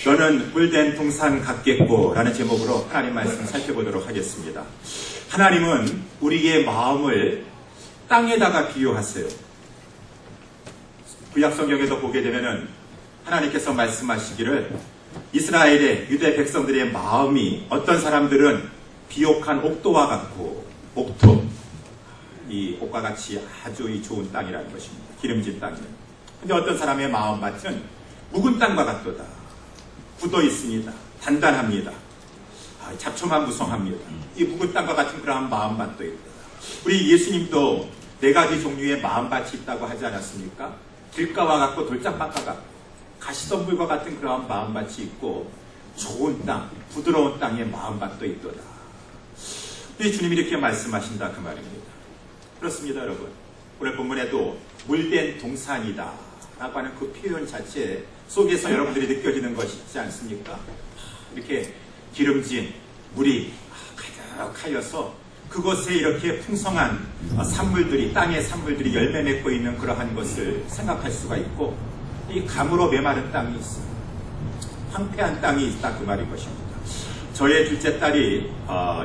너는 물된 동산 같겠고 라는 제목으로 하나님 말씀 살펴보도록 하겠습니다. 하나님은 우리의 마음을 땅에다가 비유하세요. 구약성경에도 보게 되면은 하나님께서 말씀하시기를 이스라엘의 유대 백성들의 마음이 어떤 사람들은 비옥한 옥토와 같고, 옥토, 이 옥과 같이 아주 좋은 땅이라는 것입니다. 기름진 땅이에요. 근데 어떤 사람의 마음밭은 묵은 땅과 같도다. 굳어 있습니다. 단단합니다. 잡초만 무성합니다. 이 묵은 땅과 같은 그러한 마음밭도 있다. 우리 예수님도 네 가지 종류의 마음밭이 있다고 하지 않았습니까? 길가와 같고 돌짝밭과 같고 가시덤불과 같은 그러한 마음밭이 있고 좋은 땅, 부드러운 땅의 마음밭도 있도다. 우리 주님이 이렇게 말씀하신다 그 말입니다. 그렇습니다, 여러분. 오늘 본문에도 물된 동산이다 라고 하는 그 표현 자체 속에서 여러분들이 느껴지는 것이 있지 않습니까? 이렇게 기름진 물이 가득하여서 그곳에 이렇게 풍성한 산물들이, 땅의 산물들이 열매 맺고 있는 그러한 것을 생각할 수가 있고, 이 가물어 메마른 땅이 있어요. 황폐한 땅이 있다 그 말인 것입니다. 저의 둘째 딸이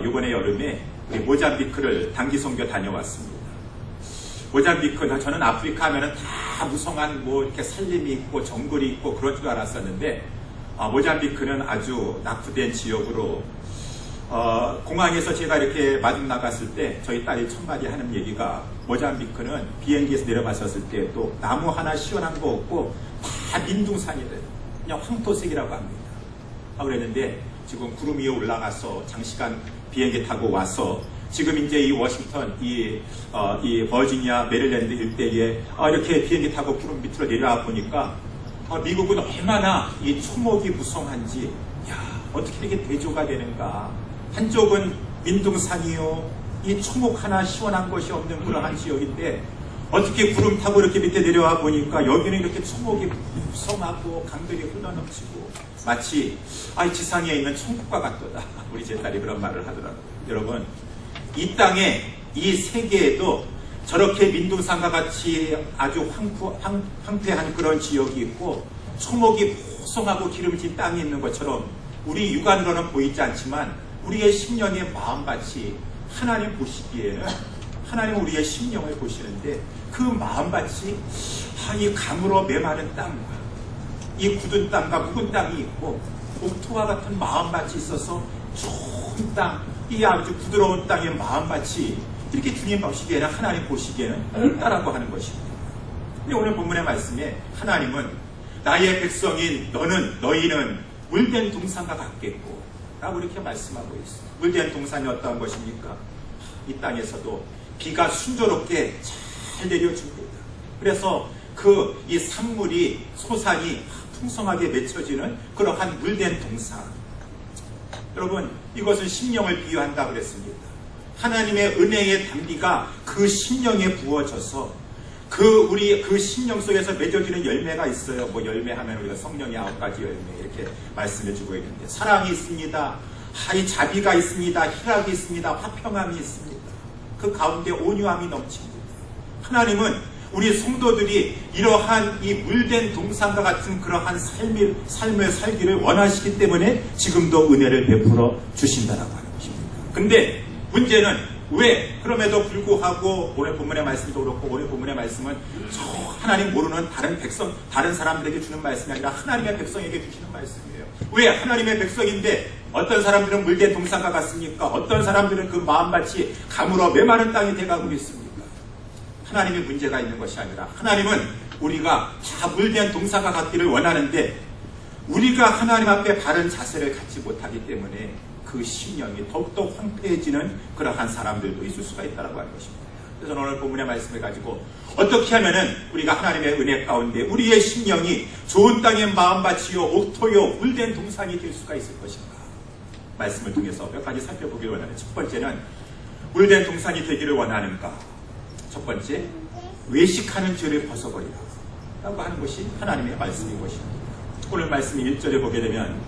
이번에 여름에 우리 모잠비크를 단기 선교 다녀왔습니다. 모잠비크, 저는 아프리카 하면은 다 무성한 이렇게 산림이 있고 정글이 있고 그럴 줄 알았었는데, 모잠비크는 아주 낙후된 지역으로, 공항에서 제가 이렇게 마중 나갔을 때 저희 딸이 첫마디 하는 얘기가, 모잠비크는 비행기에서 내려봤었을 때 또 나무 하나 시원한 거 없고 다 민둥산이래요. 그냥 황토색이라고 합니다. 그랬는데 지금 구름 위에 올라가서 장시간 비행기 타고 와서 지금 이제 이 워싱턴, 이 버지니아, 메릴랜드 일대에 이렇게 비행기 타고 구름 밑으로 내려와 보니까 미국은 얼마나 이 초목이 무성한지, 어떻게 이렇게 대조가 되는가. 한쪽은 민둥산이요, 이 초목 하나 시원한 것이 없는 그러한 지역인데 어떻게 구름 타고 이렇게 밑에 내려와 보니까 여기는 이렇게 초목이 무성하고 강들이 흘러넘치고 마치 지상에 있는 천국과 같도다. 우리 제 딸이 그런 말을 하더라고요. 여러분, 이 땅에, 이 세계에도 저렇게 민둥산과 같이 아주 황폐한 그런 지역이 있고 초목이 포성하고 기름진 땅이 있는 것처럼 우리 육안으로는 보이지 않지만 우리의 심령의 마음밭이 하나님 보시기에는, 하나님은 우리의 심령을 보시는데 그 마음밭이 이 가물어 메마른 땅과 이 굳은 땅과 묵은 땅이 있고 옥토와 같은 마음밭이 있어서 좋은 땅, 이 아주 부드러운 땅의 마음밭이 이렇게 주님 보시기에는, 하나님 보시기에는 없다라고 하는 것입니다. 근데 오늘 본문의 말씀에 하나님은 나의 백성인 너희는 물된 동산과 같겠고 라고 이렇게 말씀하고 있어요. 물된 동산이 어떠한 것입니까? 이 땅에서도 비가 순조롭게 잘 내려줍니다. 그래서 이 산물이, 소산이 풍성하게 맺혀지는 그러한 물된 동산. 여러분, 이것은 심령을 비유한다고 그랬습니다. 하나님의 은혜의 단비가 그 심령에 부어져서 그 심령 속에서 맺어지는 열매가 있어요. 열매하면 우리가 성령의 9가지 열매 이렇게 말씀해주고 있는데, 사랑이 있습니다. 이 자비가 있습니다. 희락이 있습니다. 화평함이 있습니다. 그 가운데 온유함이 넘칩니다. 하나님은 우리 성도들이 이러한 이 물된 동산과 같은 그러한 삶을 살기를 원하시기 때문에 지금도 은혜를 베풀어 주신다라고 하는 것입니다. 근데 문제는 왜 그럼에도 불구하고 오늘 본문의 말씀도 그렇고, 오늘 본문의 말씀은 저 하나님 모르는 다른 사람들에게 주는 말씀이 아니라 하나님의 백성에게 주시는 말씀이에요. 왜 하나님의 백성인데 어떤 사람들은 물된 동산과 같습니까? 어떤 사람들은 그 마음밭이 가물어 메마른 땅이 돼가고 있습니까? 하나님의 문제가 있는 것이 아니라 하나님은 우리가 다 물된 동산과 같기를 원하는데 우리가 하나님 앞에 바른 자세를 갖지 못하기 때문에 그 심령이 더욱더 황폐해지는 그러한 사람들도 있을 수가 있다고 하는 것입니다. 그래서 오늘 본문의 말씀을 가지고 어떻게 하면은 우리가 하나님의 은혜 가운데 우리의 심령이 좋은 땅의 마음밭이요, 옥토요, 물된 동산이 될 수가 있을 것인가? 말씀을 통해서 몇 가지 살펴보기를 원하는. 첫 번째는 물된 동산이 되기를 원하는가? 첫 번째, 외식하는 죄를 벗어버리라 라고 하는 것이 하나님의 말씀인 것입니다. 오늘 말씀 1절에 보게 되면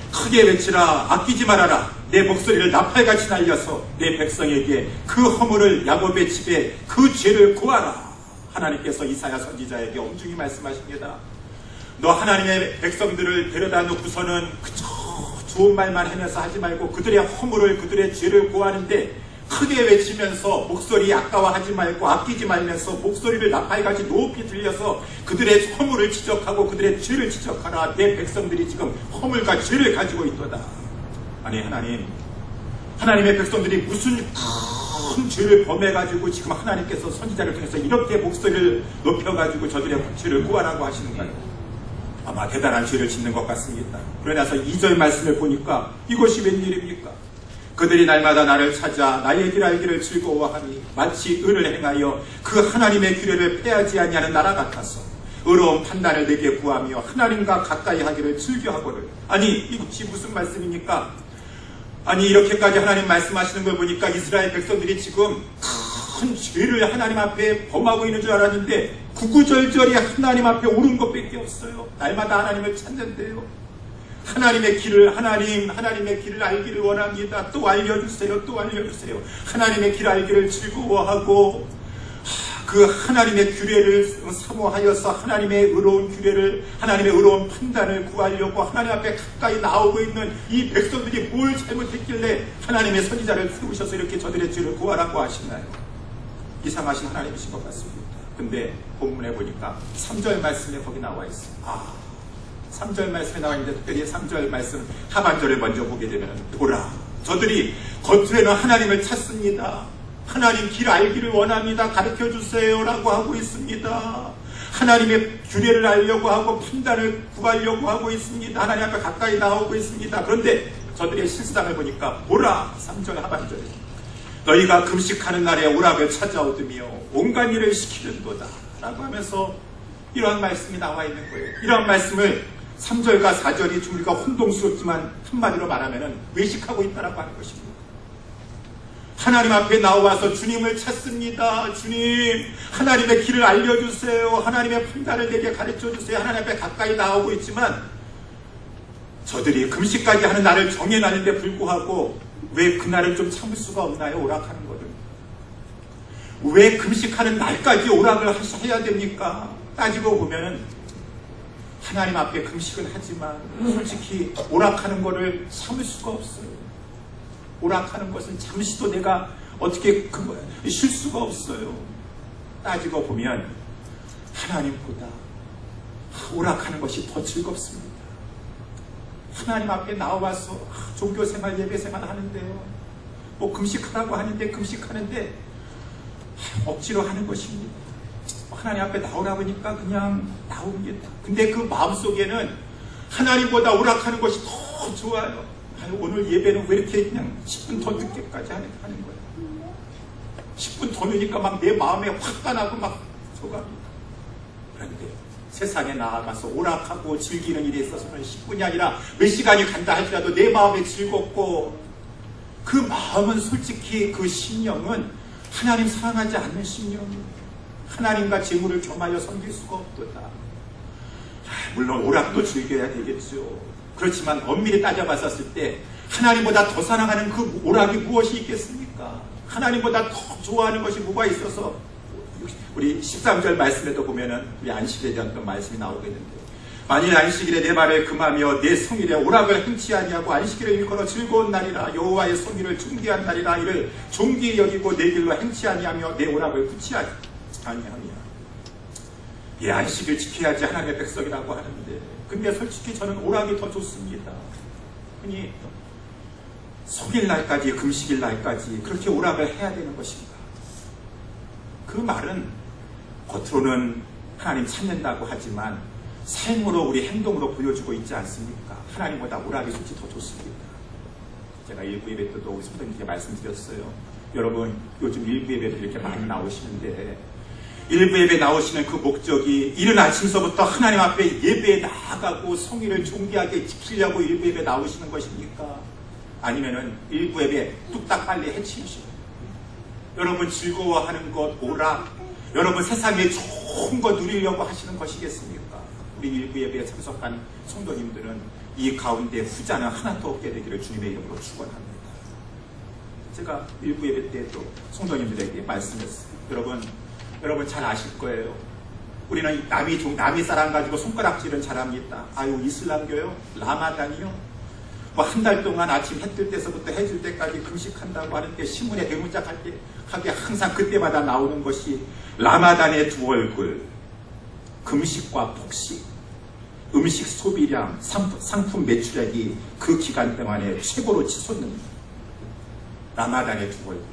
크게 외치라, 아끼지 말아라, 내 목소리를 나팔같이 날려서 내 백성에게 그 허물을, 야곱의 집에 그 죄를 구하라. 하나님께서 이사야 선지자에게 엄중히 말씀하십니다. 너 하나님의 백성들을 데려다 놓고서는 그저 좋은 말만 하면서 하지 말고 그들의 허물을, 그들의 죄를 고하는데 크게 외치면서 목소리 아까워하지 말고 아끼지 말면서 목소리를 나팔같이 높이 들려서 그들의 허물을 지적하고 그들의 죄를 지적하라. 내 백성들이 지금 허물과 죄를 가지고 있도다. 아니 하나님의 백성들이 무슨 큰 죄를 범해가지고 지금 하나님께서 선지자를 통해서 이렇게 목소리를 높여가지고 저들의 죄를 구하라고 하시는가요? 아마 대단한 죄를 짓는 것 같습니다. 그러나서 2절 말씀을 보니까 이것이 웬일입니까? 그들이 날마다 나를 찾아 나의 길 알기를 즐거워하니 마치 의를 행하여 그 하나님의 규례를 폐하지 아니하는 나라 같아서 의로운 판단을 내게 구하며 하나님과 가까이 하기를 즐겨하거늘. 아니 이것이 무슨 말씀입니까? 아니 이렇게까지 하나님 말씀하시는 걸 보니까 이스라엘 백성들이 지금 큰 죄를 하나님 앞에 범하고 있는 줄 알았는데 구구절절히 하나님 앞에 오른 것밖에 없어요. 날마다 하나님을 찾는데요. 하나님의 길을 하나님의 길을 알기를 원합니다. 또 알려주세요. 또 알려주세요. 하나님의 길 알기를 즐거워하고 그 하나님의 규례를 사모하여서 하나님의 의로운 규례를, 하나님의 의로운 판단을 구하려고 하나님 앞에 가까이 나오고 있는 이 백성들이 뭘 잘못했길래 하나님의 선지자를 세우셔서 이렇게 저들의 죄를 구하라고 하시나요? 이상하신 하나님이신 것 같습니다. 근데 본문에 보니까 3절 말씀에 거기 나와 있어요. 3절 말씀에 나와 있는데 특별히 3절 말씀 하반절을 먼저 보게 되면 보라, 저들이 겉으로는 하나님을 찾습니다. 하나님 길 알기를 원합니다. 가르쳐주세요 라고 하고 있습니다. 하나님의 규례를 알려고 하고 판단을 구하려고 하고 있습니다. 하나님 앞에 가까이 나오고 있습니다. 그런데 저들의 실상을 보니까 보라, 3절 하반절에 너희가 금식하는 날에 오락을 찾아오으며 온갖 일을 시키는도다 라고 하면서 이러한 말씀이 나와 있는 거예요. 이러한 말씀을 3절과 4절이 좀 우리가 혼동스럽지만 한마디로 말하면 외식하고 있다라고 하는 것입니다. 하나님 앞에 나와서 주님을 찾습니다. 주님, 하나님의 길을 알려주세요. 하나님의 판단을 내게 가르쳐주세요. 하나님 앞에 가까이 나오고 있지만 저들이 금식까지 하는 날을 정해놨는데 불구하고 왜 그날을 좀 참을 수가 없나요? 오락하는 거를. 왜 금식하는 날까지 오락을 해야 됩니까? 따지고 보면 하나님 앞에 금식은 하지만 솔직히 오락하는 거를 참을 수가 없어요. 오락하는 것은 잠시도 내가 어떻게 쉴 수가 없어요. 따지고 보면 하나님보다 오락하는 것이 더 즐겁습니다. 하나님 앞에 나와서 종교생활, 예배생활 하는데요. 뭐 금식하라고 하는데 금식하는데 억지로 하는 것입니다. 하나님 앞에 나오라고 하니까 그냥 나옵니다. 근데 그 마음속에는 하나님보다 오락하는 것이 더 좋아요. 오늘 예배는 왜 이렇게 그냥 10분 더 늦게까지 하는 거예요. 10분 더 늦으니까 막 내 마음에 화가 나고 막 속압니다. 그런데 세상에 나아가서 오락하고 즐기는 일에 있어서는 10분이 아니라 몇 시간이 간다 할지라도 내 마음에 즐겁고 그 마음은 솔직히 그 심령은 하나님 사랑하지 않는 심령이에요. 하나님과 재물을 겸하여 섬길 수가 없도다. 물론 오락도 즐겨야 되겠죠. 그렇지만 엄밀히 따져봤었을 때 하나님보다 더 사랑하는 그 오락이 무엇이 있겠습니까? 하나님보다 더 좋아하는 것이 뭐가 있어서 우리 13절 말씀에도 보면은 우리 안식일에 대한 또 말씀이 나오겠는데 만일 안식일에 내 말을 금하며 내 성일에 오락을 행치 아니하고 안식일을 일컬어 즐거운 날이라 여호와의 성일을 존귀한 날이라 이를 존귀히 여기고 내 길로 행치 아니하며 내 오락을 굳이 아니하며 예, 안식을 지켜야지 하나님의 백성이라고 하는데 근데 솔직히 저는 오락이 더 좋습니다. 흔히 속일 날까지 금식일 날까지 그렇게 오락을 해야 되는 것입니다. 그 말은 겉으로는 하나님 찾는다고 하지만 삶으로 우리 행동으로 보여주고 있지 않습니까? 하나님보다 오락이 솔직히 더 좋습니다. 제가 일부 예배 때도 우리 성도님께 말씀드렸어요. 여러분 요즘 일부 예배도 이렇게 많이 나오시는데 일부 예배 나오시는 그 목적이 이른 아침서부터 하나님 앞에 예배에 나아가고 성의를 존귀하게 지키려고 일부 예배 나오시는 것입니까? 아니면은 일부 예배 뚝딱 빨리 해치우시고 여러분 즐거워하는 것, 오락, 여러분 세상에 좋은 거 누리려고 하시는 것이겠습니까? 우리 일부 예배에 참석한 성도님들은 이 가운데 후자는 하나도 없게 되기를 주님의 이름으로 축원합니다. 제가 일부 예배 때도 성도님들에게 말씀했어요. 여러분 잘 아실 거예요. 우리는 남이 사람 가지고 손가락질은 잘합니다. 아유, 이슬람교요? 라마단이요? 뭐 한 달 동안 아침 해 뜰 때서부터 해 질 때까지 금식한다고 하는데 신문에 대문짝하게 항상 그때마다 나오는 것이 라마단의 두 얼굴, 금식과 폭식, 음식 소비량, 상품 매출액이 그 기간 동안에 최고로 치솟는 라마단의 두 얼굴입니다.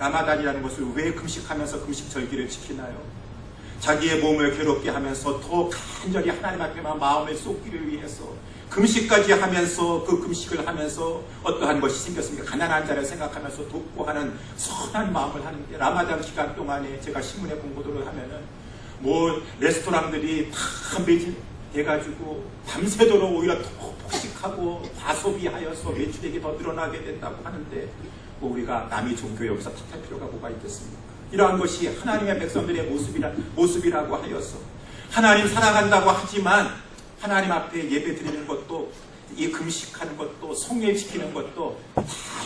라마단이라는 것을 왜 금식하면서 금식 절기를 지키나요? 자기의 몸을 괴롭게 하면서 더 간절히 하나님 앞에만 마음을 쏟기를 위해서 금식까지 하면서 그 금식을 하면서 어떠한 것이 생겼습니까? 가난한 자를 생각하면서 돕고 하는 선한 마음을 하는데 라마단 기간 동안에 제가 신문에 본 보도를 하면은 뭐 레스토랑들이 다 매진해가지고 밤새도록 오히려 더 폭식하고 과소비하여서 매출액이 더 늘어나게 된다고 하는데 뭐 우리가 남의 종교에 여기서 탓할 필요가 뭐가 있겠습니까? 이러한 것이 하나님의 백성들의 모습이라고 하여서 하나님 사랑한다고 하지만 하나님 앞에 예배 드리는 것도 이 금식하는 것도 성례 지키는 것도 다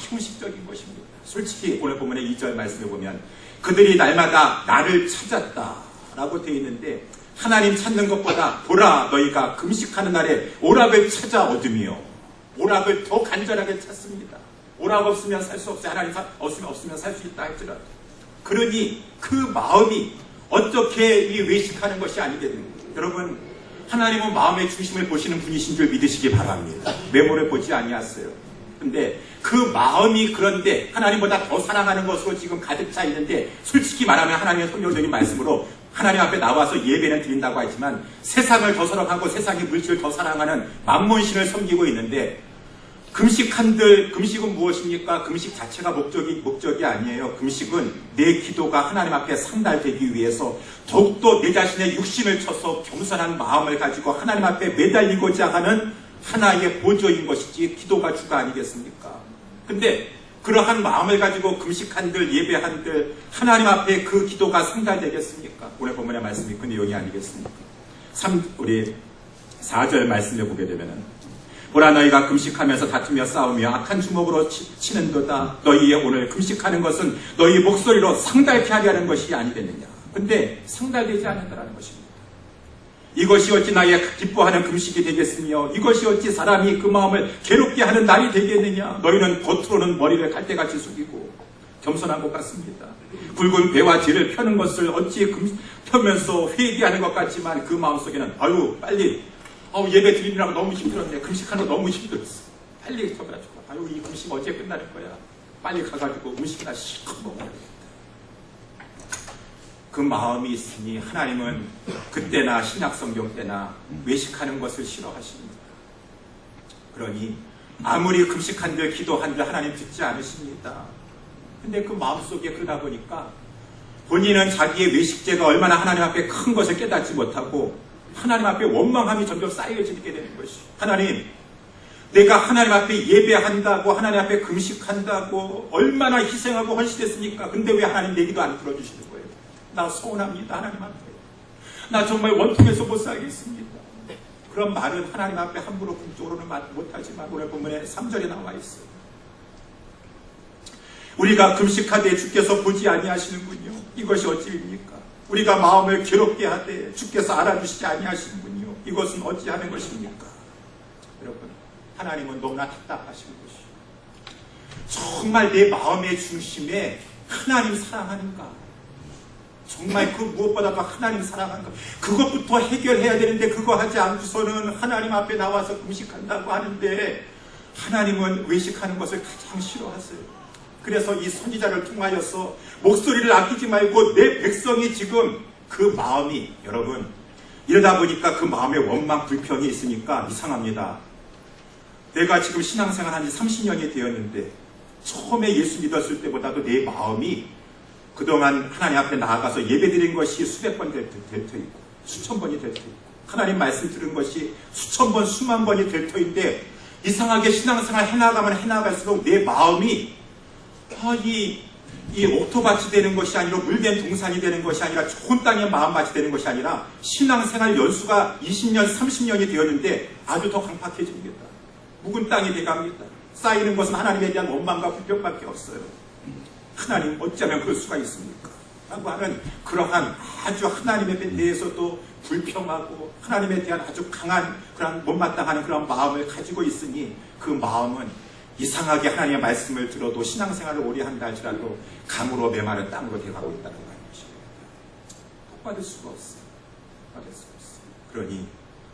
형식적인 것입니다. 솔직히 오늘 본문의 2절 말씀에 보면 그들이 날마다 나를 찾았다라고 되어 있는데 하나님 찾는 것보다 보라 너희가 금식하는 날에 오락을 찾아 얻으며 오락을 더 간절하게 찾습니다. 오락 없으면 살 수 없어요. 하나님 없으면 살 수 있다 할지라도. 그러니 그 마음이 어떻게 이 외식하는 것이 아니겠는가. 여러분 하나님은 마음의 중심을 보시는 분이신 줄 믿으시기 바랍니다. 메모를 보지 아니하세요. 근데 그 마음이 그런데 하나님보다 더 사랑하는 것으로 지금 가득 차 있는데 솔직히 말하면 하나님의 성경적인 말씀으로 하나님 앞에 나와서 예배는 드린다고 하지만 세상을 더 사랑하고 세상의 물질을 더 사랑하는 만몬신을 섬기고 있는데 금식은 무엇입니까? 금식 자체가 목적이 아니에요. 금식은 내 기도가 하나님 앞에 상달되기 위해서 더욱더 내 자신의 육신을 쳐서 겸손한 마음을 가지고 하나님 앞에 매달리고자 하는 하나의 보조인 것이지 기도가 주가 아니겠습니까? 근데 그러한 마음을 가지고 금식한들 예배한들 하나님 앞에 그 기도가 상달되겠습니까? 오늘 본문의 말씀이 그 내용이 아니겠습니까? 우리 4절 말씀을 보게 되면은 보라 너희가 금식하면서 다투며 싸우며 악한 주먹으로 치는도다. 너희의 오늘 금식하는 것은 너희 목소리로 상달케 하려는 것이 아니겠느냐. 근데 상달되지 않는다라는 것입니다. 이것이 어찌 나의 기뻐하는 금식이 되겠으며 이것이 어찌 사람이 그 마음을 괴롭게 하는 날이 되겠느냐. 너희는 겉으로는 머리를 갈대같이 숙이고 겸손한 것 같습니다. 굵은 배와 재를 펴는 것을 어찌 펴면서 회개하는 것 같지만 그 마음속에는 아유 빨리 예배 드리느라고 너무 힘들었네. 금식하는 거 너무 힘들었어. 빨리 저거라. 아유, 이 금식 언제 끝나는 거야. 빨리 가가지고 음식이나 실컷 먹어야겠다. 그 마음이 있으니 하나님은 그때나 신약성경 때나 외식하는 것을 싫어하십니다. 그러니 아무리 금식한들 기도한들 하나님 듣지 않으십니다. 근데 그 마음속에 그러다 보니까 본인은 자기의 외식죄가 얼마나 하나님 앞에 큰 것을 깨닫지 못하고 하나님 앞에 원망함이 점점 쌓여지게 되는 것이. 하나님, 내가 하나님 앞에 예배한다고 하나님 앞에 금식한다고 얼마나 희생하고 헌신했습니까? 근데 왜 하나님 내 기도 안 들어주시는 거예요? 나 서운합니다. 하나님 앞에. 나 정말 원통해서 못 살겠습니다. 그런 말은 하나님 앞에 함부로 궁적으로는 못하지만 오늘 본문에 3절에 나와 있어요. 우리가 금식하되 주께서 보지 아니하시는군요. 이것이 어찌입니까? 우리가 마음을 괴롭게 하되 주께서 알아주시지 아니하시는군요. 이것은 어찌하는 것입니까? 여러분, 하나님은 너무나 답답하신 것이요. 정말 내 마음의 중심에 하나님 사랑하는가? 정말 그 무엇보다도 하나님 사랑하는가? 그것부터 해결해야 되는데 그거 하지 않고서는 하나님 앞에 나와서 금식한다고 하는데 하나님은 외식하는 것을 가장 싫어하세요. 그래서 이 선지자를 통하여서 목소리를 아끼지 말고 내 백성이 지금 그 마음이 여러분 이러다 보니까 그 마음에 원망 불평이 있으니까 이상합니다. 내가 지금 신앙생활 한 지 30년이 되었는데 처음에 예수 믿었을 때보다도 내 마음이 그동안 하나님 앞에 나아가서 예배드린 것이 수백 번 될 터있고 수천 번이 될 터있고 하나님 말씀 들은 것이 수천 번 수만 번이 될 터인데 이상하게 신앙생활 해나가면 해나갈수록 내 마음이 이 옥토밭이 되는 것이 아니라 물된 동산이 되는 것이 아니라 좋은 땅의 마음밭이 되는 것이 아니라 신앙생활 연수가 20년, 30년이 되었는데 아주 더 강팍해집니다. 묵은 땅이 돼갑니다. 쌓이는 것은 하나님에 대한 원망과 불평밖에 없어요. 하나님 어쩌면 그럴 수가 있습니까? 라고 하는 그러한 아주 하나님에 대해서도 불평하고 하나님에 대한 아주 강한 그런 못마땅한 그런 마음을 가지고 있으니 그 마음은 이상하게 하나님의 말씀을 들어도 신앙생활을 오래 한다 할지라도 강으로 메마른 땅으로 되어가고 있다는 것입니다. 복받을 수가 없어요. 받을 수가 없어요. 그러니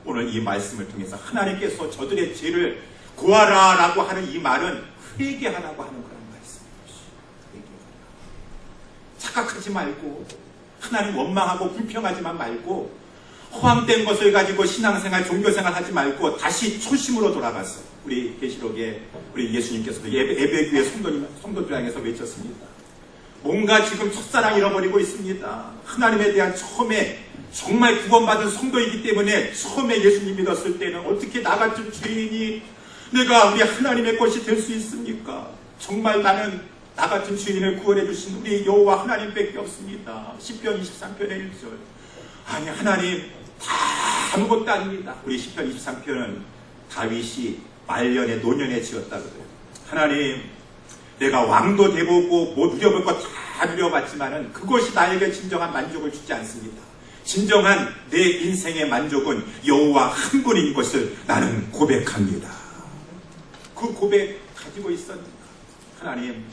오늘 이 말씀을 통해서 하나님께서 저들의 죄를 구하라 라고 하는 이 말은 회개하라고 하는 그런 말씀이에요. 착각하지 말고 하나님 원망하고 불평하지만 말고 허황된 것을 가지고 신앙생활, 종교생활 하지 말고 다시 초심으로 돌아가서 우리 계시록에 우리 예수님께서도 예배교회 성도들 향해서 외쳤습니다. 뭔가 지금 첫사랑 잃어버리고 있습니다. 하나님에 대한 처음에 정말 구원받은 성도이기 때문에 처음에 예수님 믿었을 때는 어떻게 나 같은 죄인이 내가 우리 하나님의 것이 될 수 있습니까? 정말 나는 나 같은 죄인을 구원해 주신 우리 여호와 하나님밖에 없습니다. 시편 23편의 1절. 아니 하나님 다 아무것도 아닙니다. 우리 시편 23편은 다윗이 말년에 노년에 지었다고요. 하나님 내가 왕도 돼보고 뭐 누려볼 것 다 누려봤지만은 그것이 나에게 진정한 만족을 주지 않습니다. 진정한 내 인생의 만족은 여호와 한 분인 것을 나는 고백합니다. 그 고백 가지고 있었는가? 하나님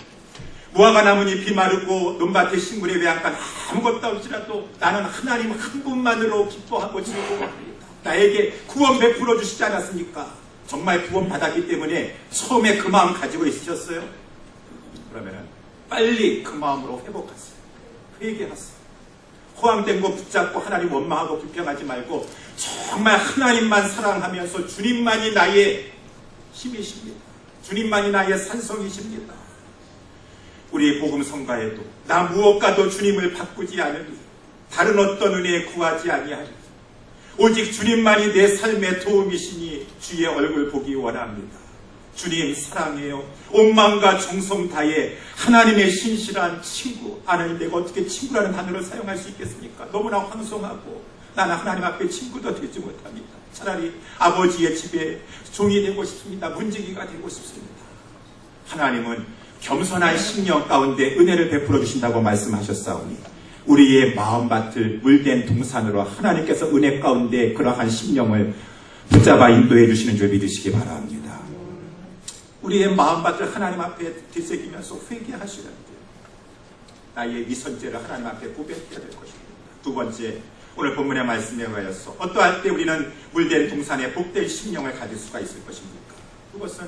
무화과 나무잎이 마르고 논밭의 식물의 외양간 아무것도 없지라도 나는 하나님 한 분만으로 기뻐하고 즐거워합니다. 나에게 구원 베풀어 주시지 않았습니까? 정말 구원 받았기 때문에 처음에 그 마음 가지고 있으셨어요? 그러면 빨리 그 마음으로 회복하세요. 회개하세요. 허황된 거 붙잡고 하나님 원망하고 불평하지 말고 정말 하나님만 사랑하면서 주님만이 나의 힘이십니다. 주님만이 나의 산성이십니다. 우리의 복음 성가에도 나 무엇과도 주님을 바꾸지 않으니 다른 어떤 은혜에 구하지 아니하리. 오직 주님만이 내 삶의 도움이시니 주의 얼굴 보기 원합니다. 주님 사랑해요. 온 마음과 정성 다해 하나님의 신실한 친구. 하나님 내가 어떻게 친구라는 단어를 사용할 수 있겠습니까? 너무나 황송하고 나는 하나님 앞에 친구도 되지 못합니다. 차라리 아버지의 집에 종이 되고 싶습니다. 문지기가 되고 싶습니다. 하나님은 겸손한 심령 가운데 은혜를 베풀어 주신다고 말씀하셨사오니 우리의 마음밭을 물된 동산으로 하나님께서 은혜 가운데 그러한 심령을 붙잡아 인도해 주시는 줄 믿으시기 바랍니다. 우리의 마음밭을 하나님 앞에 되새기면서 회개하시는 줄 나의 위선죄를 하나님 앞에 고백해야 될 것입니다. 두 번째, 오늘 본문의 말씀에 의하여서 어떠할 때 우리는 물된 동산에 복된 심령을 가질 수가 있을 것입니까? 그것은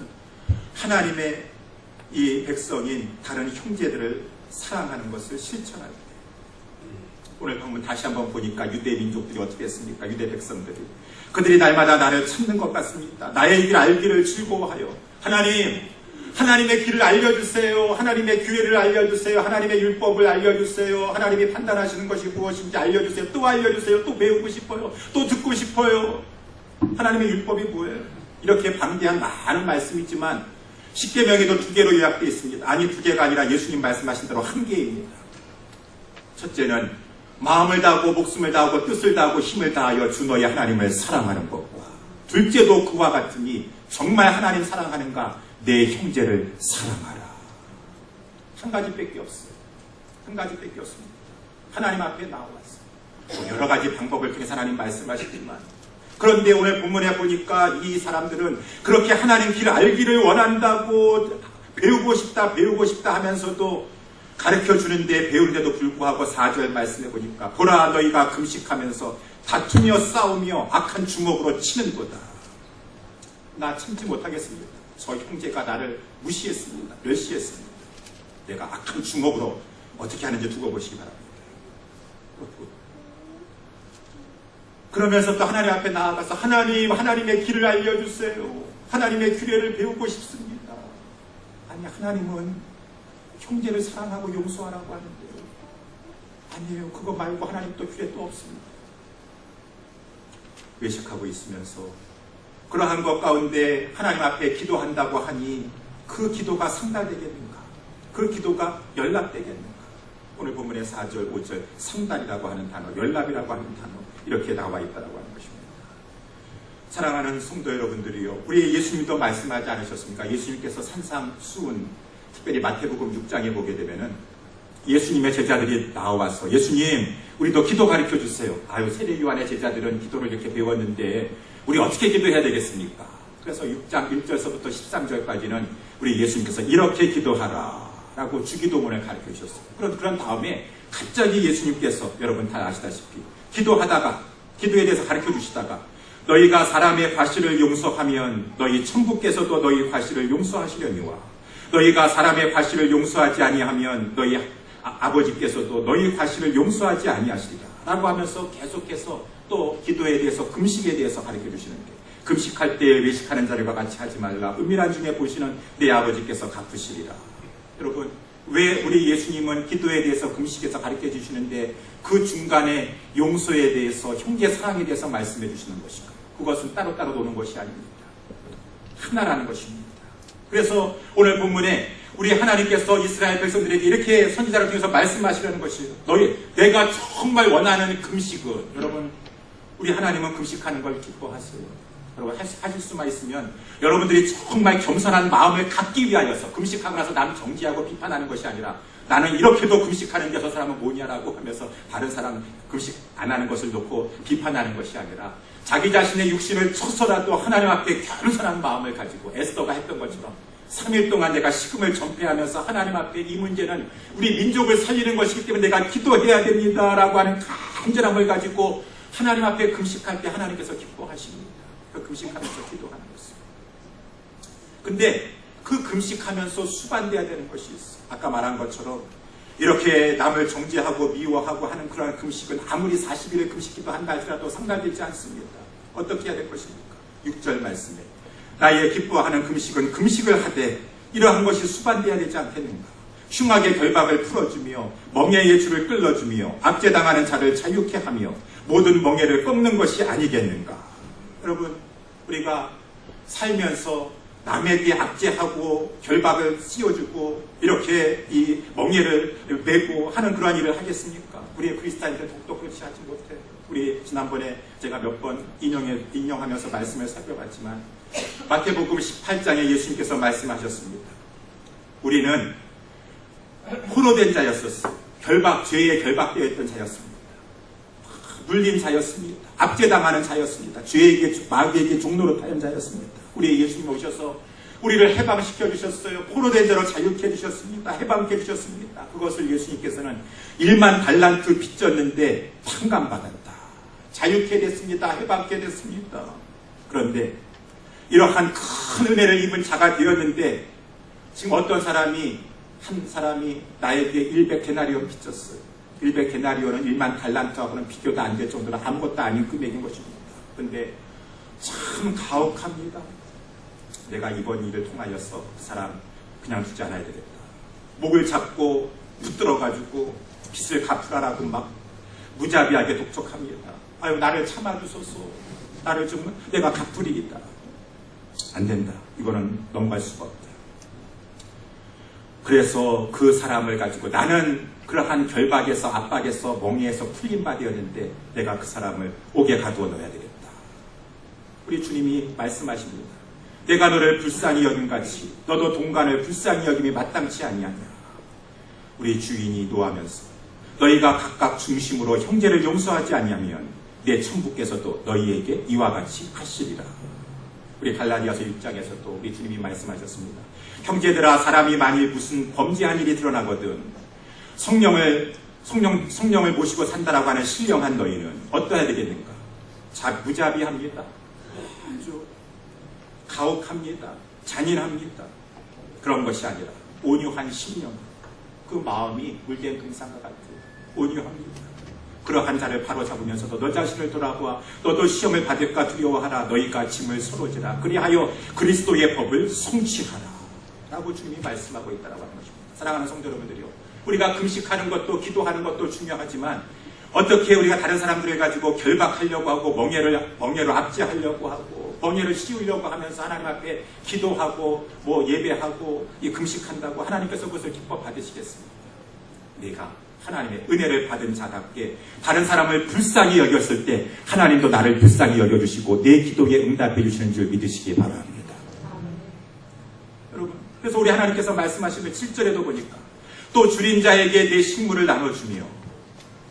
하나님의 이 백성인 다른 형제들을 사랑하는 것을 실천할 때. 오늘 본문 다시 한번 보니까 유대 민족들이 어떻게 했습니까? 유대 백성들이 그들이 날마다 나를 찾는 것 같습니다. 나의 길 알기를 즐거워하여 하나님의 길을 알려주세요. 하나님의 규례를 알려주세요. 하나님의 율법을 알려주세요. 하나님이 판단하시는 것이 무엇인지 알려주세요. 또 알려주세요. 또 배우고 싶어요. 또 듣고 싶어요. 하나님의 율법이 뭐예요? 이렇게 방대한 많은 말씀이 있지만 십계명에도 2개로 요약되어 있습니다. 아니 2개가 아니라 예수님 말씀하신 대로 1개입니다. 첫째는 마음을 다하고 목숨을 다하고 뜻을 다하고 힘을 다하여 주 너의 하나님을 사랑하는 것과 둘째도 그와 같으니 정말 하나님 사랑하는가 내 형제를 사랑하라. 한 가지밖에 없어요. 한 가지밖에 없습니다. 하나님 앞에 나와서 여러 가지 방법을 통해서 하나님 말씀하시지만 그런데 오늘 본문에 보니까 이 사람들은 그렇게 하나님 길을 알기를 원한다고 배우고 싶다 하면서도 가르쳐주는데 배우는데도 불구하고 4절 말씀해 보니까 보라 너희가 금식하면서 다투며 싸우며 악한 주먹으로 치는도다. 나 참지 못하겠습니다. 저 형제가 나를 무시했습니다. 멸시했습니다. 내가 악한 주먹으로 어떻게 하는지 두고 보시기 바랍니다. 그러면서 또 하나님 앞에 나아가서 하나님의 길을 알려주세요. 하나님의 규례를 배우고 싶습니다. 아니 하나님은 형제를 사랑하고 용서하라고 하는데요. 아니에요. 그거 말고 하나님 또 규례 또 없습니다. 외식하고 있으면서 그러한 것 가운데 하나님 앞에 기도한다고 하니 그 기도가 상달되겠는가? 그 기도가 연락되겠는가? 오늘 본문의 4절, 5절 상달이라고 하는 단어, 연락이라고 하는 단어 이렇게 나와 있다고 하는 것입니다. 사랑하는 성도 여러분들이요. 우리 예수님도 말씀하지 않으셨습니까? 예수님께서 산상수훈 특별히 마태복음 6장에 보게 되면은 예수님의 제자들이 나와서 예수님 우리도 기도 가르쳐 주세요. 아유 세례 요한의 제자들은 기도를 이렇게 배웠는데 우리 어떻게 기도해야 되겠습니까? 그래서 6장 1절서부터 13절까지는 우리 예수님께서 이렇게 기도하라 라고 주기도문을 가르쳐 주셨어요. 그런 다음에 갑자기 예수님께서 여러분 다 아시다시피 기도하다가 기도에 대해서 가르쳐 주시다가 너희가 사람의 과실을 용서하면 너희 천국께서도 너희 과실을 용서하시려니와 너희가 사람의 과실을 용서하지 아니하면 너희 아버지께서도 너희 과실을 용서하지 아니하시리라 라고 하면서 계속해서 또 기도에 대해서 금식에 대해서 가르쳐 주시는데 금식할 때 외식하는 자들과 같이 하지 말라 은밀한 중에 보시는 내 아버지께서 갚으시리라. 여러분 왜 우리 예수님은 기도에 대해서 금식에서 가르쳐 주시는데 그 중간에 용서에 대해서 형제 사랑에 대해서 말씀해 주시는 것인가? 그것은 따로따로 노는 것이 아닙니다. 하나라는 것입니다. 그래서 오늘 본문에 우리 하나님께서 이스라엘 백성들에게 이렇게 선지자를 통해서 말씀하시려는 것이 내가 정말 원하는 금식은 여러분 우리 하나님은 금식하는 걸 기뻐하세요. 여러분 하실 수만 있으면 여러분들이 정말 겸손한 마음을 갖기 위하여서 금식하고 나서 남 정지하고 비판하는 것이 아니라 나는 이렇게도 금식하는데 저 사람은 뭐냐라고 하면서 다른 사람 금식 안 하는 것을 놓고 비판하는 것이 아니라 자기 자신의 육신을 쳐서라도 하나님 앞에 겸손한 마음을 가지고 에스더가 했던 것처럼 3일 동안 내가 식음을 전폐하면서 하나님 앞에 이 문제는 우리 민족을 살리는 것이기 때문에 내가 기도해야 됩니다라고 하는 간절함을 가지고 하나님 앞에 금식할 때 하나님께서 기뻐하십니다. 그 금식하면서 기도하는 것입니다. 근데 그 금식하면서 수반돼야 되는 것이 있어. 아까 말한 것처럼 이렇게 남을 정죄하고 미워하고 하는 그러한 금식은 아무리 40일의 금식기도 한다 할지라도 상관되지 않습니다. 어떻게 해야 될 것입니까? 6절 말씀에 나의 기뻐하는 금식은 금식을 하되 이러한 것이 수반돼야 되지 않겠는가? 흉악의 결박을 풀어주며 멍에의 줄을 끌어주며 압제당하는 자를 자유케 하며 모든 멍에를 꺾는 것이 아니겠는가? 여러분 우리가 살면서 남에게 압제하고 결박을 씌워주고 이렇게 이 멍에를 메고 하는 그러한 일을 하겠습니까? 우리의 그리스도인들 더욱더 그렇지 하지 못해요. 우리 지난번에 제가 몇 번 인용하면서 말씀을 살펴봤지만 마태복음 18장에 예수님께서 말씀하셨습니다. 우리는 포로된 자였었어요. 죄에 결박되어 있던 자였습니다. 물린 자였습니다. 압제당하는 자였습니다. 마귀에게 종로로 타는 자였습니다. 우리 예수님 오셔서 우리를 해방시켜 주셨어요. 포로된 자로 자유케 해주셨습니다. 해방케 해주셨습니다. 그것을 예수님께서는 1만 달란트 빚졌는데 판감받았다. 자유케 됐습니다. 해방케 됐습니다. 그런데 이러한 큰 은혜를 입은 자가 되었는데 지금 어떤 사람이 한 사람이 나에게 100데나리온 빚졌어요. 100데나리온은 1만 달란트하고는 비교도 안 될 정도로 아무것도 아닌 금액인 것입니다. 그런데 참 가혹합니다. 내가 이번 일을 통하여서 그 사람 그냥 두지 않아야 되겠다. 목을 잡고 붙들어가지고 빚을 갚으라라고 막 무자비하게 독촉합니다. 아유 나를 참아주소서. 나를 좀 내가 갚으리겠다. 안 된다. 이거는 넘어갈 수가 없다. 그래서 그 사람을 가지고 나는 그러한 결박에서 압박에서 멍에에서 풀린 바 되었는데 내가 그 사람을 옥에 가두어 넣어야 되겠다. 우리 주님이 말씀하십니다. 내가 너를 불쌍히 여김같이 너도 동간을 불쌍히 여김이 마땅치 아니하냐. 우리 주인이 노하면서 너희가 각각 중심으로 형제를 용서하지 아니하면 내 천부께서도 너희에게 이와 같이 하시리라. 우리 갈라디아서 6장에서도 우리 주님이 말씀하셨습니다. 형제들아 사람이 만일 무슨 범죄한 일이 드러나거든 성령을 모시고 산다라고 하는 신령한 너희는 어떠해야 되겠는가? 무자비합니다. 아주 가혹합니다. 잔인합니다. 그런 것이 아니라 온유한 심령, 그 마음이 물된 금상과 같고 온유합니다. 그러한 자를 바로잡으면서도 너 자신을 돌아보아 너도 시험을 받을까 두려워하라. 너희가 짐을 서로 지라. 그리하여 그리스도의 법을 성취하라 라고 주님이 말씀하고 있다고 하는 것입니다. 사랑하는 성도 여러분들이요, 우리가 금식하는 것도 기도하는 것도 중요하지만 어떻게 우리가 다른 사람들을 가지고 결박하려고 하고 멍에로 압제하려고 하고 멍에를 씌우려고 하면서 하나님 앞에 기도하고 예배하고 금식한다고 하나님께서 그것을 기뻐 받으시겠습니까? 내가 하나님의 은혜를 받은 자답게 다른 사람을 불쌍히 여겼을 때 하나님도 나를 불쌍히 여겨주시고 내 기도에 응답해 주시는 줄 믿으시기 바랍니다. 여러분, 그래서 우리 하나님께서 말씀하시는 7절에도 보니까 또 줄인 자에게 내 식물을 나눠주며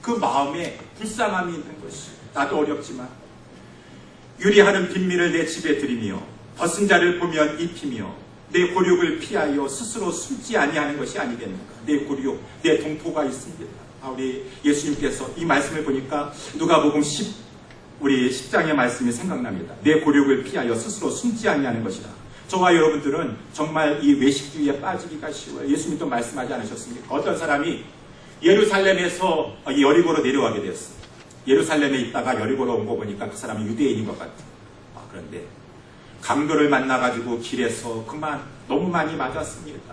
그 마음에 불쌍함이 있는 것이 나도 어렵지만 유리하는 빈민을 내 집에 들이며 벗은 자를 보면 입히며 내 곤욕을 피하여 스스로 숨지 아니하는 것이 아니겠는가. 내 곤욕, 내 동포가 있습니다. 우리 예수님께서 이 말씀을 보니까 누가복음 10장의 말씀이 생각납니다. 내 곤욕을 피하여 스스로 숨지 아니하는 것이다. 저와 여러분들은 정말 이 외식주의에 빠지기가 쉬워요. 예수님도 말씀하지 않으셨습니까? 어떤 사람이 예루살렘에서 여리고로 내려가게 되었어요. 예루살렘에 있다가 여리고로 온 거 보니까 그 사람이 유대인인 것 같아요. 그런데 강도를 만나가지고 길에서 그만 너무 많이 맞았습니다.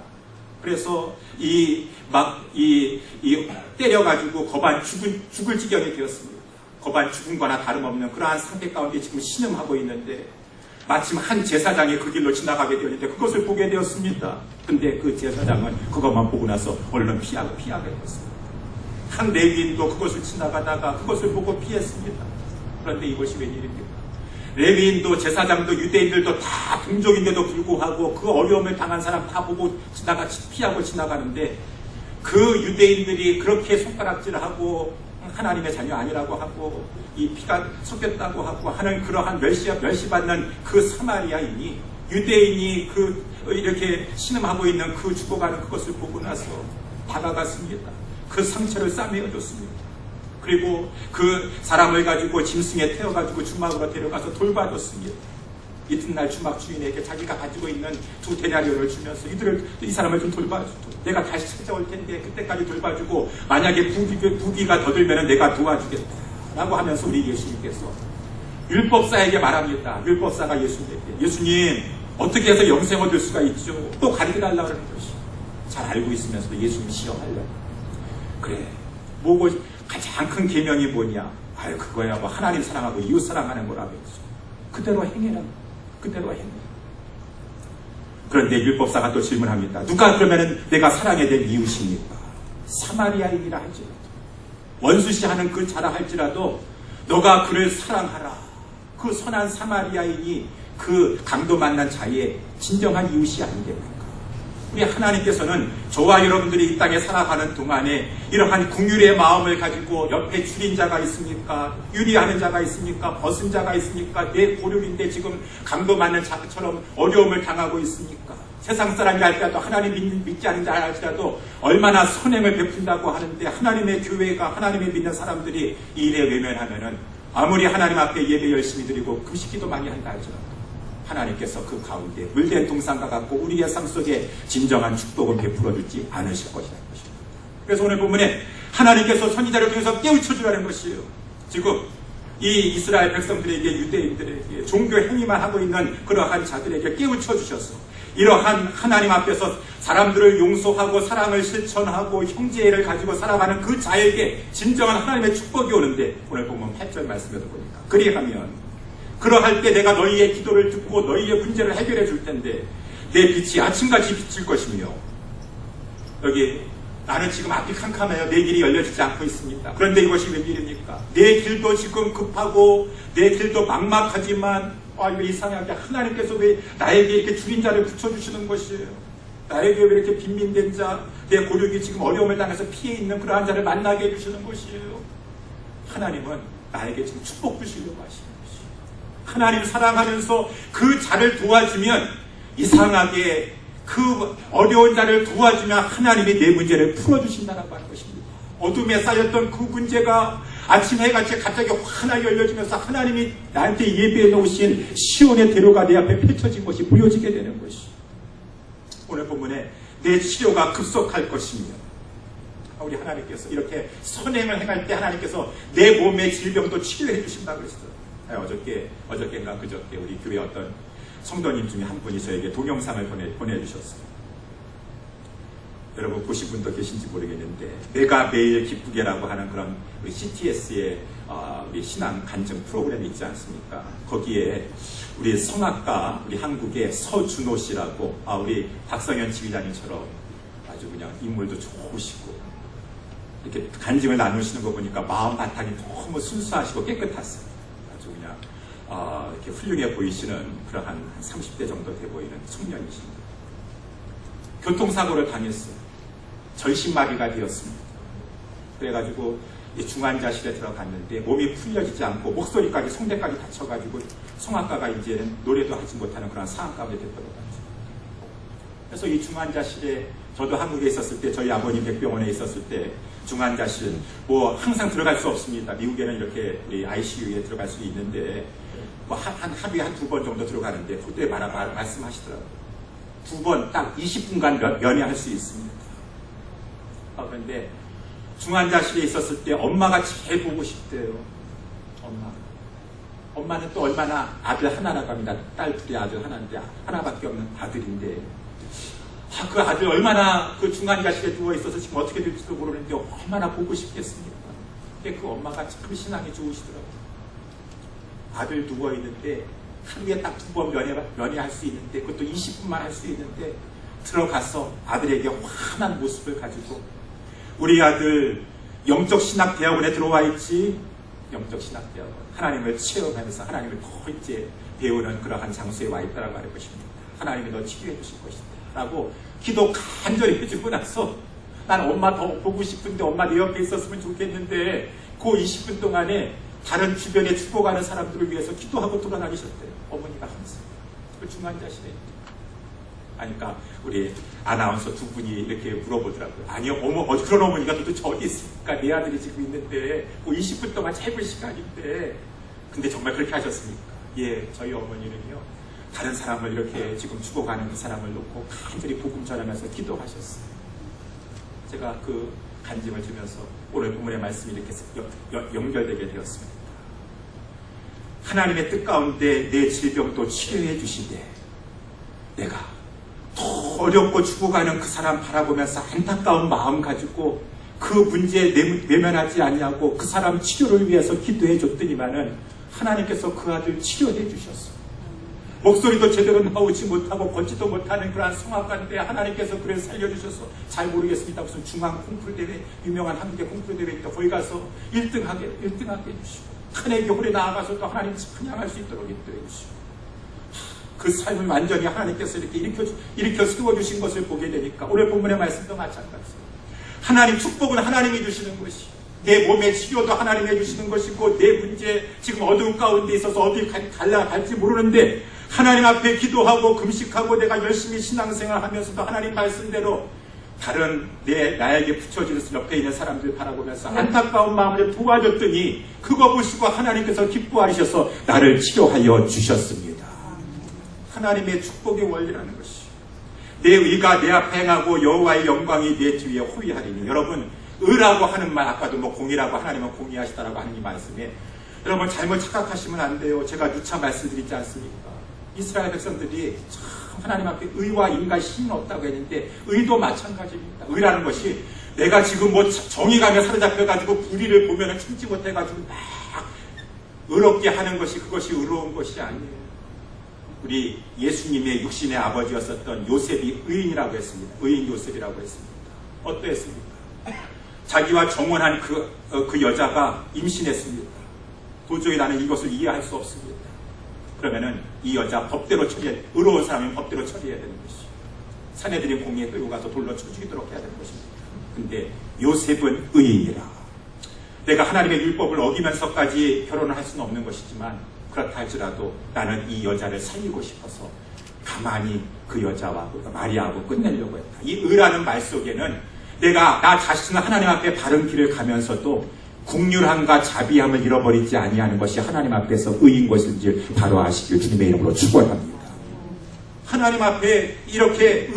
그래서 때려가지고 거반 죽을 지경이 되었습니다. 거반 죽은 거나 다름없는 그러한 상태 가운데 지금 신음하고 있는데 마침 한 제사장이 그 길로 지나가게 되었는데 그것을 보게 되었습니다. 근데 그 제사장은 그것만 보고 나서 얼른 피하게 되었습니다. 한 레위인도 그것을 지나가다가 그것을 보고 피했습니다. 그런데 이것이 웬일입니까? 레위인도 제사장도 유대인들도 다 동족인데도 불구하고 그 어려움을 당한 사람 다 보고 피하고 지나가는데 그 유대인들이 그렇게 손가락질을 하고 하나님의 자녀 아니라고 하고 이 피가 섞였다고 하고 하는 그러한 멸시받는 그 사마리아인이 유대인이 이렇게 신음하고 있는 그 죽어가는 그것을 보고 나서 다가갔습니다. 그 상처를 싸매어줬습니다. 그리고 그 사람을 가지고 짐승에 태워가지고 주막으로 데려가서 돌봐줬습니다. 이튿날 주막 주인에게 자기가 가지고 있는 2데나리온을 주면서 이 사람을 좀 돌봐주고 내가 다시 찾아올 텐데 그때까지 돌봐주고 만약에 부귀가 더 들면 내가 도와주겠다 라고 하면서 우리 예수님께서 율법사에게 말합니다. 율법사가 예수님에게 예수님 어떻게 해서 영생 얻을 수가 있죠? 또 가르쳐달라고 하는 것이 잘 알고 있으면서도 예수님 시험하려고 그래 뭐고 가장 큰 계명이 뭐냐? 그거야 뭐 하나님 사랑하고 이웃 사랑하는 거라고 했죠. 그대로 행해라. 그대로 행해. 그런데 율법사가 또 질문합니다. 누가 그러면은 내가 사랑해야 될 이웃입니까? 사마리아인이라 할지라도 원수시하는 그 자라 할지라도 너가 그를 사랑하라. 그 선한 사마리아인이 그 강도 만난 자의 진정한 이웃이 아니겠는가? 우리 하나님께서는 저와 여러분들이 이 땅에 살아가는 동안에 이러한 긍휼의 마음을 가지고 옆에 줄인 자가 있습니까? 유리하는 자가 있습니까? 벗은 자가 있습니까? 내 고륙인데 지금 강도 맞는 자처럼 어려움을 당하고 있습니까? 세상 사람이 할지라도 하나님 믿지 않는 자 할지라도 얼마나 선행을 베푼다고 하는데 하나님의 교회가 하나님을 믿는 사람들이 이 일에 외면하면은 아무리 하나님 앞에 예배 열심히 드리고 금식기도 많이 한다 할지라도 하나님께서 그 가운데 물된 동산과 같고 우리의 삶 속에 진정한 축복을 베풀어주지 않으실 것이라는 것입니다. 그래서 오늘 본문에 하나님께서 선지자를 통해서 깨우쳐주라는 것이에요. 지금 이 이스라엘 백성들에게 유대인들에게 종교 행위만 하고 있는 그러한 자들에게 깨우쳐주셔서 이러한 하나님 앞에서 사람들을 용서하고 사랑을 실천하고 형제를 가지고 살아가는 그 자에게 진정한 하나님의 축복이 오는데 오늘 보면 8절 말씀에도 보니까 그리하면 그러할 때 내가 너희의 기도를 듣고 너희의 문제를 해결해 줄 텐데 내 빛이 아침같이 비칠 것이며 여기 나는 지금 앞이 캄캄해요. 내 길이 열려지지 않고 있습니다. 그런데 이것이 웬일입니까? 내 길도 지금 급하고 내 길도 막막하지만 왜 이상하게 하나님께서 왜 나에게 이렇게 줄인 자를 붙여주시는 것이에요. 나에게 왜 이렇게 빈민된 자, 내 고륙이 지금 어려움을 당해서 피해 있는 그러한 자를 만나게 해주시는 것이에요. 하나님은 나에게 지금 축복 주시려고 하시는 하나님 사랑하면서 그 자를 도와주면 이상하게 그 어려운 자를 도와주면 하나님이 내 문제를 풀어주신다라고 하는 것입니다. 어둠에 쌓였던 그 문제가 아침 해같이 갑자기 환하게 열려지면서 하나님이 나한테 예배해 놓으신 시온의 대로가 내 앞에 펼쳐진 것이 보여지게 되는 것이 오늘 본문에 내 치료가 급속할 것이며 우리 하나님께서 이렇게 선행을 행할 때 하나님께서 내 몸의 질병도 치료해 주신다고 그랬어요. 어저께인가 그저께 우리 교회 어떤 성도님 중에 한 분이 저에게 동영상을 보내주셨어요. 여러분 보신 분도 계신지 모르겠는데 내가 매일 기쁘게라고 하는 그런 우리 CTS의 우리 신앙 간증 프로그램이 있지 않습니까? 거기에 우리 성악가 우리 한국의 서준호 씨라고 우리 박성현 지휘자님처럼 아주 그냥 인물도 좋으시고 이렇게 간증을 나누시는 거 보니까 마음 바탕이 너무 순수하시고 깨끗하세요. 이렇게 훌륭해 보이시는 그러한 한 30대 정도 돼 보이는 청년이십니다. 교통사고를 당했어요. 절심마비가 되었습니다. 그래가지고 중환자실에 들어갔는데 몸이 풀려지지 않고 목소리까지 성대까지 다쳐가지고 성악가가 이제는 노래도 하지 못하는 그런 상황 가운데 됐더라고요. 그래서 이 중환자실에 저도 한국에 있었을 때 저희 아버님 백병원에 있었을 때 중환자실 뭐 항상 들어갈 수 없습니다. 미국에는 이렇게 우리 ICU에 들어갈 수 있는데 뭐 하루에 한 2번 정도 들어가는데 그때 말씀하시더라고요. 2번 딱 20분간 면회할 수 있습니다. 그런데 중환자실에 있었을 때 엄마가 제일 보고 싶대요. 엄마는 또 얼마나 아들 하나라고 합니다. 딸 둘이 아들 하나인데 하나밖에 없는 아들인데 그 아들 얼마나 그 중환자실에 누워있어서 지금 어떻게 될지도 모르는데 얼마나 보고 싶겠습니까? 근데 그 엄마가 참 신앙이 좋으시더라고요. 아들 누워있는데 하루에 딱 2번 면회할 수 있는데 그것도 20분만 할 수 있는데 들어가서 아들에게 환한 모습을 가지고 우리 아들 영적신학대학원에 들어와 있지. 영적신학대학원 하나님을 체험하면서 하나님을 더 이제 배우는 그러한 장소에 와 있다라고 할 것입니다. 하나님이 너 치료해 주실 것이다 라고 기도 간절히 해주고 나서 난 엄마 더 보고 싶은데 엄마 내 옆에 있었으면 좋겠는데 그 20분 동안에 다른 주변에 죽어가는 사람들을 위해서 기도하고 돌아다니셨대요. 어머니가 항상 그 중환자실에. 그러니까 우리 아나운서 두 분이 이렇게 물어보더라고요. 아니요, 그런 어머니가 도대체 어디 있습니까? 내 아들이 지금 있는데 그 20분 동안 짧은 시간인데. 근데 정말 그렇게 하셨습니까? 예, 저희 어머니는요 다른 사람을 이렇게 지금 죽어가는 그 사람을 놓고 간절히 복음 전하면서 기도하셨어요. 제가 그 간증을 주면서 오늘 본문의 말씀이 이렇게 연결되게 되었습니다. 하나님의 뜻 가운데 내 질병도 치료해 주시되 내가 더 어렵고 죽어가는 그 사람 바라보면서 안타까운 마음 가지고 그 문제에 외면하지 아니하고 그 사람 치료를 위해서 기도해 줬더니만은 하나님께서 그 아들 치료해 주셨어요. 목소리도 제대로 나오지 못하고 걷지도 못하는 그러한 성악가인데 하나님께서 그래 살려주셔서 잘 모르겠습니다. 무슨 중앙 콩쿠르 대회, 유명한 한국의 콩쿠르 대회 있다. 거기 가서 1등하게 해주시고 큰애기 홀에 나아가서도 하나님 찬양할 수 있도록 인도해 주시고 그 삶을 완전히 하나님께서 이렇게 일으켜 세워주신 것을 보게 되니까 오늘 본문의 말씀도 마찬가지입니다. 하나님 축복은 하나님이 주시는 것이 내 몸의 치료도 하나님이 해주시는 것이고 내 문제 지금 어두운 가운데 있어서 어디 갈지 모르는데 하나님 앞에 기도하고 금식하고 내가 열심히 신앙생활 하면서도 하나님 말씀대로 다른 나에게 붙여질 옆에 있는 사람들 바라보면서 안타까운 마음을 도와줬더니 그거 보시고 하나님께서 기뻐하셔서 나를 치료하여 주셨습니다. 하나님의 축복의 원리라는 것이 내 의가 내 앞에 행하고 여호와의 영광이 내 뒤에 호위하리니. 여러분 의라고 하는 말 아까도 뭐 공의라고 하나님은 공의하시다라고 하는 이 말씀에 여러분 잘못 착각하시면 안 돼요. 제가 누차 말씀드리지 않습니까? 이스라엘 백성들이 참 하나님 앞에 의와 인과 신은 없다고 했는데 의도 마찬가지입니다. 의라는 것이 내가 지금 뭐 정의감에 사로잡혀가지고 불의를 보면은 참지 못해가지고 막 의롭게 하는 것이 그것이 의로운 것이 아니에요. 우리 예수님의 육신의 아버지였었던 요셉이 의인이라고 했습니다. 의인 요셉이라고 했습니다. 어떠했습니까? 자기와 정혼한 그 여자가 임신했습니다. 도저히 나는 이것을 이해할 수 없습니다. 그러면은 이 여자 법대로 의로운 사람은 법대로 처리해야 되는 것이죠. 사내들이 공의에 끌고 가서 돌로 쳐 죽이도록 해야 되는 것입니다. 근데 요셉은 의인이라. 내가 하나님의 율법을 어기면서까지 결혼을 할 수는 없는 것이지만 그렇다 할지라도 나는 이 여자를 살리고 싶어서 가만히 그 여자와 마리아하고 끝내려고 했다. 이 의라는 말 속에는 내가 나 자신은 하나님 앞에 바른 길을 가면서도 국률함과 자비함을 잃어버리지 아니하는 것이 하나님 앞에서 의인 것인지 바로 아시길 주님의 이름으로 축원합니다. 하나님 앞에 이렇게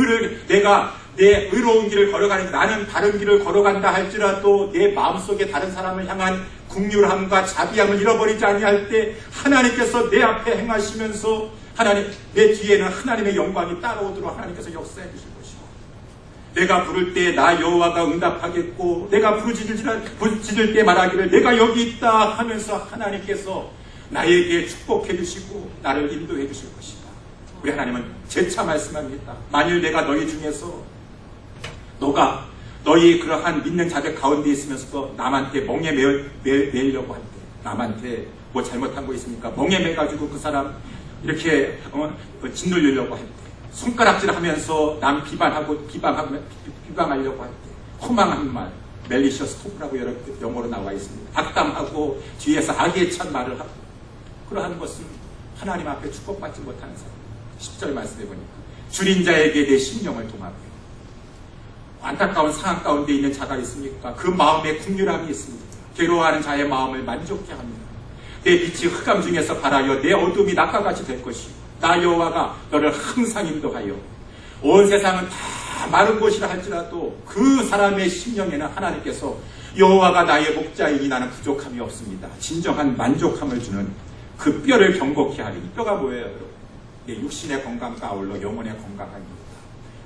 내가 내 의로운 길을 걸어가는 나는 바른 길을 걸어간다 할지라도 내 마음속에 다른 사람을 향한 국률함과 자비함을 잃어버리지 아니할 때 하나님께서 내 앞에 행하시면서 내 뒤에는 하나님의 영광이 따라오도록 하나님께서 역사해 주실 것이고 내가 부를 때 나 여호와가 응답하겠고 내가 부르짖을 때 말하기를 내가 여기 있다 하면서 하나님께서 나에게 축복해 주시고 나를 인도해 주실 것이다. 우리 하나님은 재차 말씀합니다. 만일 내가 너희 중에서 너가 너희 그러한 믿는 자들 가운데 있으면서도 남한테 멍에 매려고 할 때 남한테 뭐 잘못한 거 있습니까? 멍에 매가지고 그 사람 이렇게 짓누르려고 할 때 손가락질 하면서 남 비방하려고 할 때 허망한 말, 멜리셔스 토크라고 영어로 나와 있습니다. 악담하고 뒤에서 악에 찬 말을 하고, 그러한 것은 하나님 앞에 축복받지 못하는 사람. 10절 말씀해 보니까 줄인 자에게 내 심령을 동하며, 안타까운 상황 가운데 있는 자가 있습니까? 그 마음에 긍휼함이 있습니다. 괴로워하는 자의 마음을 만족케 합니다. 내 빛이 흑암 중에서 발하여 내 어둠이 낮과 같이 될 것이요, 나 여호와가 너를 항상 인도하여 온 세상은 다 마른 곳이라 할지라도 그 사람의 심령에는 하나님께서 여호와가 나의 목자이니 나는 부족함이 없습니다. 진정한 만족함을 주는 그 뼈를 경고케 하리니. 뼈가 뭐예요, 여러분? 육신의 건강과 아울러 영혼의 건강합니다.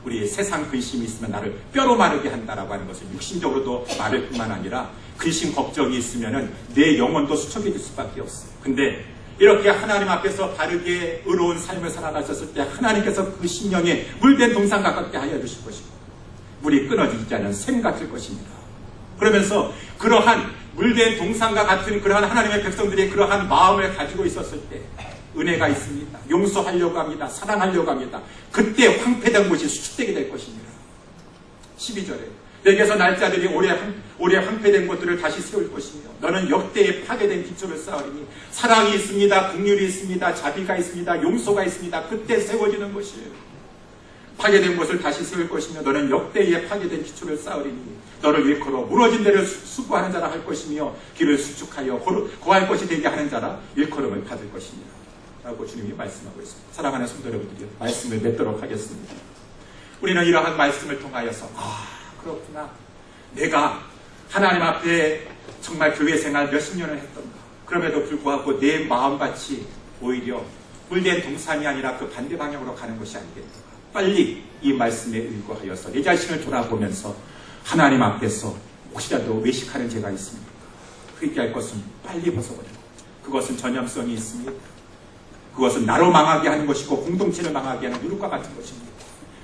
우리 세상 근심이 있으면 나를 뼈로 마르게 한다라고 하는 것은 육신적으로도 마를 뿐만 아니라 근심 걱정이 있으면은 내 영혼도 수척해질 수밖에 없어요. 근데 이렇게 하나님 앞에서 바르게 의로운 삶을 살아가셨을 때 하나님께서 그 심령에 물된 동상 가깝게 하여 주실 것이고, 물이 끊어지지 않은 샘 같을 것입니다. 그러면서 그러한 물된 동상과 같은 그러한 하나님의 백성들이 그러한 마음을 가지고 있었을 때 은혜가 있습니다. 용서하려고 합니다. 사랑하려고 합니다. 그때 황폐된 곳이 수축되게 될 것입니다. 12절에 내게서 날짜들이 오래 황폐된 곳들을 다시 세울 것이며 너는 역대에 파괴된 기초를 쌓으리니 사랑이 있습니다. 긍휼이 있습니다. 자비가 있습니다. 용서가 있습니다. 그때 세워지는 것이에요. 파괴된 곳을 다시 세울 것이며 너는 역대에 파괴된 기초를 쌓으리니 너를 일컬어 무너진 데를 수고하는 자라 할 것이며 길을 수축하여 고할 것이 되게 하는 자라 일컬음을 받을 것이니라 라고 주님이 말씀하고 있습니다. 사랑하는 성도 여러분들이 말씀을 맺도록 하겠습니다. 우리는 이러한 말씀을 통하여서 그렇구나, 내가 하나님 앞에 정말 교회 생활 몇십 년을 했던가, 그럼에도 불구하고 내 마음같이 오히려 물된 동산이 아니라 그 반대 방향으로 가는 것이 아니겠는가. 빨리 이 말씀에 의거하여서 내 자신을 돌아보면서 하나님 앞에서 혹시라도 외식하는 죄가 있습니까? 회개할 것은 빨리 벗어버리고, 그것은 전염성이 있습니다. 그것은 나로 망하게 하는 것이고 공동체를 망하게 하는 누룩과 같은 것입니다.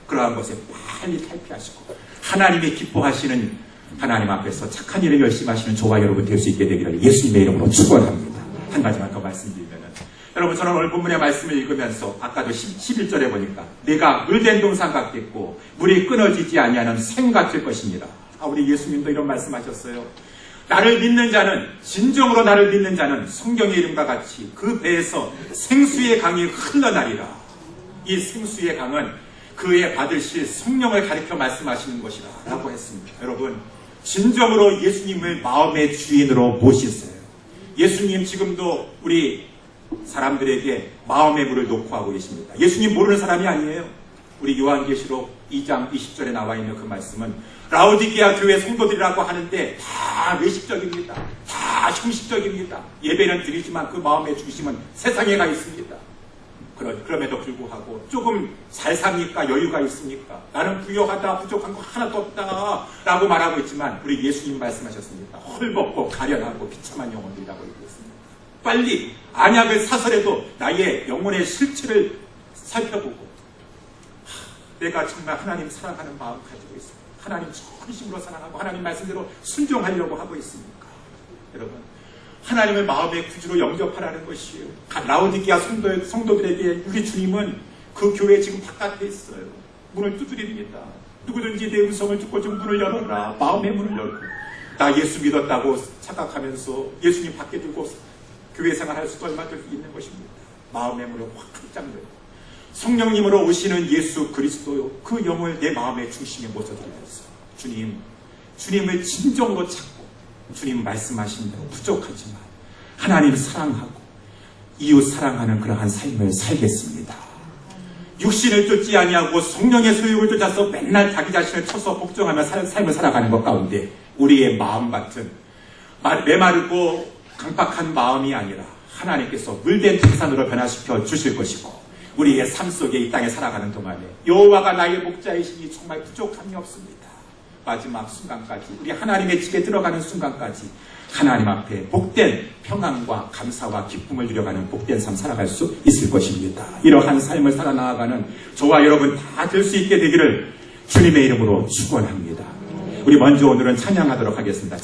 그러한 것에 빨리 탈피하시고 하나님이 기뻐하시는 하나님 앞에서 착한 일을 열심히 하시는 저와 여러분 될 수 있게 되기를 예수님의 이름으로 축원합니다. 한 가지만 더 말씀드리면은, 여러분, 저는 오늘 본문의 말씀을 읽으면서 아까도 11절에 보니까 내가 물된 동산 같겠고 물이 끊어지지 아니하는 샘 같을 것입니다. 우리 예수님도 이런 말씀하셨어요. 나를 믿는 자는, 진정으로 나를 믿는 자는 성경의 이름과 같이 그 배에서 생수의 강이 흘러나리라. 이 생수의 강은 그의 받으실 성령을 가리켜 말씀하시는 것이라 라고 했습니다. 여러분, 진정으로 예수님을 마음의 주인으로 모시세요. 예수님 지금도 우리 사람들에게 마음의 물을 놓고 하고 계십니다. 예수님 모르는 사람이 아니에요. 우리 요한계시록 2장 20절에 나와 있는 그 말씀은 라오디게아 교회 성도들이라고 하는데 다 외식적입니다. 다 형식적입니다. 예배는 드리지만 그 마음의 중심은 세상에 가 있습니다. 그럼에도 불구하고 조금 잘 삽니까? 여유가 있습니까? 나는 부유하다, 부족한 거 하나도 없다 라고 말하고 있지만 우리 예수님 말씀하셨습니다. 헐벗고 가련하고 비참한 영혼들이라고 얘기했습니다. 빨리 안약을 사서라도 나의 영혼의 실체를 살펴보고 내가 정말 하나님 사랑하는 마음 가지고 있습니다. 하나님 전심으로 사랑하고 하나님 말씀대로 순종하려고 하고 있습니까? 여러분, 하나님을 마음의 구주로 영접하라는 것이에요. 라오디게아 성도들에게 우리 주님은 그 교회 지금 바깥에 있어요. 문을 두드립니다. 누구든지 내 음성을 듣고 좀 문을 열어라. 마음의 문을 열고 나 예수 믿었다고 착각하면서 예수님 밖에 두고 교회 생활할 수도 얼마 될 수 있는 것입니다. 마음의 문을 확장 열고 성령님으로 오시는 예수 그리스도 그 영을 내 마음의 중심에 모셔드리면서 주님을 진정으로 찾고 주님 말씀하신 대로 부족하지만 하나님 사랑하고 이웃 사랑하는 그러한 삶을 살겠습니다. 육신을 쫓지 아니하고 성령의 소욕을 쫓아서 맨날 자기 자신을 쳐서 복종하며 삶을 살아가는 것 가운데 우리의 마음 같은 메마르고 강박한 마음이 아니라 하나님께서 물된 동산으로 변화시켜 주실 것이고 우리의 삶 속에 이 땅에 살아가는 동안에 여호와가 나의 목자이시니 정말 부족함이 없습니다. 마지막 순간까지 우리 하나님의 집에 들어가는 순간까지 하나님 앞에 복된 평안과 감사와 기쁨을 누려가는 복된 삶 살아갈 수 있을 것입니다. 이러한 삶을 살아나가는 저와 여러분 다 될 수 있게 되기를 주님의 이름으로 축원합니다. 우리 먼저 오늘은 찬양하도록 하겠습니다.